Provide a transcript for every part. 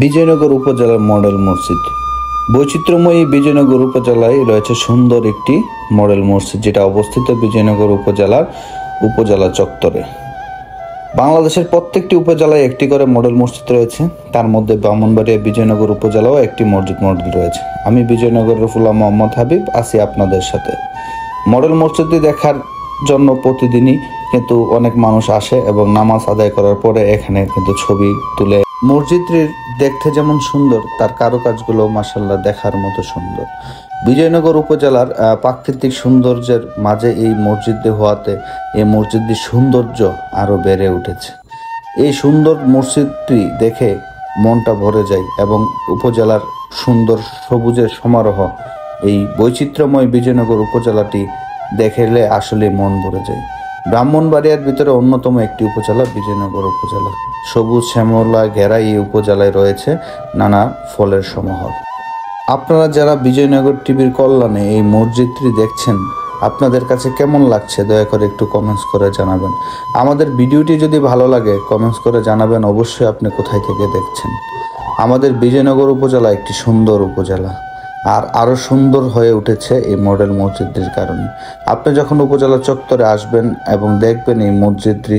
বিজয়নগর উপজেলার মডেল মসজিদ। বৈচিত্র্যময়ী বিজয়নগর উপজেলায় রয়েছে সুন্দর একটি মডেল মসজিদ, যেটা অবস্থিত বিজয়নগর উপজেলার উপজেলা চত্বরে। বাংলাদেশের প্রত্যেকটি উপজেলায় একটি করে মডেল মসজিদ রয়েছে, তার মধ্যে ব্রাহ্মণবাড়িয়া বিজয়নগর উপজেলাও একটি মডেল রয়েছে। আমি বিজয়নগরের রফুল্লাহ মোহাম্মদ হাবিব আছি আপনাদের সাথে। মডেল মসজিদটি দেখার জন্য প্রতিদিনই কিন্তু অনেক মানুষ আসে এবং নামাজ আদায় করার পরে এখানে কিন্তু ছবি তুলে। মসজিদটির দেখতে যেমন সুন্দর, তার কারুকাজগুলো মাশাআল্লাহ দেখার মতো সুন্দর। বিজয়নগর উপজেলার প্রাকৃতিক সৌন্দর্যের মাঝে এই মসজিদটি হওয়াতে এই মসজিদটির সৌন্দর্য আরও বেড়ে উঠেছে। এই সুন্দর মসজিদটি দেখে মনটা ভরে যায় এবং উপজেলার সুন্দর সবুজের সমারোহ, এই বৈচিত্র্যময় বিজয়নগর উপজেলাটি দেখলে আসলে মন ভরে যায়। ব্রাহ্মণবাড়িয়ার ভিতরে অন্যতম একটি উপজেলা বিজয়নগর উপজেলা। সবুজ শ্যামলা ঘেরা এই উপজেলায় রয়েছে নানা ফলের সমাহার। আপনারা যারা বিজয়নগর টিভির কল্যাণে এই মসজিদটি দেখছেন, আপনাদের কাছে কেমন লাগছে দয়া করে একটু কমেন্টস করে জানাবেন। আমাদের ভিডিওটি যদি ভালো লাগে কমেন্টস করে জানাবেন অবশ্যই আপনি কোথায় থেকে দেখছেন। আমাদের বিজয়নগর উপজেলা একটি সুন্দর উপজেলা, আর আরও সুন্দর হয়ে উঠেছে এই মডেল মসজিদটির কারণে। আপনি যখন উপজেলা চত্বরে আসবেন এবং দেখবেন এই মসজিদটি,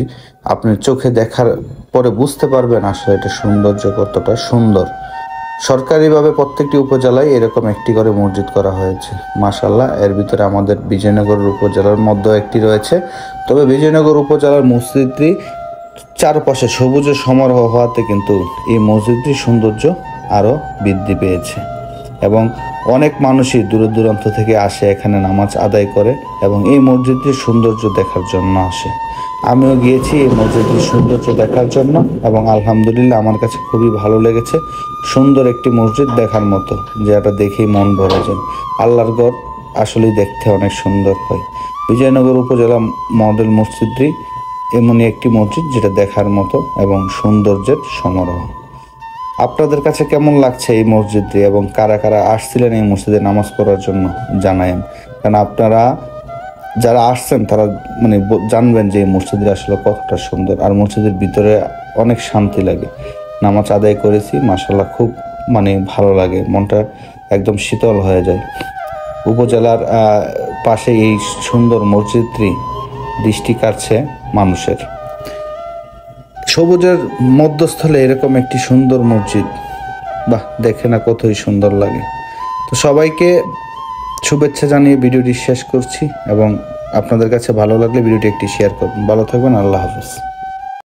আপনি চোখে দেখার পরে বুঝতে পারবেন আসলে এটা সৌন্দর্য কতটা সুন্দর। সরকারিভাবে প্রত্যেকটি উপজেলায় এরকম একটি করে মসজিদ করা হয়েছে মাশাআল্লাহ। এর ভিতরে আমাদের বিজয়নগর উপজেলার মধ্যেও একটি রয়েছে। তবে বিজয়নগর উপজেলার মসজিদটি চারপাশে সবুজের সমারোহ হওয়াতে কিন্তু এই মসজিদটির সৌন্দর্য আরও বৃদ্ধি পেয়েছে এবং অনেক মানুষই দূর দূরান্ত থেকে আসে এখানে নামাজ আদায় করে এবং এই মসজিদটির সৌন্দর্য দেখার জন্য আসে। আমিও গিয়েছি এই মসজিদটির সৌন্দর্য দেখার জন্য এবং আলহামদুলিল্লাহ আমার কাছে খুবই ভালো লেগেছে। সুন্দর একটি মসজিদ দেখার মতো, যেটা দেখেই মন ভরে যায়। আল্লাহর ঘর আসলেই দেখতে অনেক সুন্দর হয়। বিজয়নগর উপজেলা মডেল মসজিদটি এমনই একটি মসজিদ যেটা দেখার মতো এবং সৌন্দর্যের সমারোহ। আপনাদের কাছে কেমন লাগছে এই মসজিদটি এবং কারা কারা আসছিলেন এই মসজিদে নামাজ পড়ার জন্য জানায়েন। কারণ আপনারা যারা আসছেন তারা জানবেন যে এই মসজিদটি আসলে কতটা সুন্দর, আর মসজিদের ভিতরে অনেক শান্তি লাগে। নামাজ আদায় করেছি মাশাআল্লাহ, খুব ভালো লাগে, মনটা একদম শীতল হয়ে যায়। উপজেলার পাশে এই সুন্দর মসজিদটি দৃষ্টি কাড়ছে মানুষের। সবুজের মধ্যস্থলে এরকম একটি সুন্দর মসজিদ, বাহ, দেখে না কতই সুন্দর লাগে। তো সবাইকে শুভেচ্ছা জানিয়ে ভিডিওটি শেষ করছি এবং আপনাদের কাছে ভালো লাগলে ভিডিওটি একটি শেয়ার করবেন। ভালো থাকবেন, আল্লাহ হাফেজ।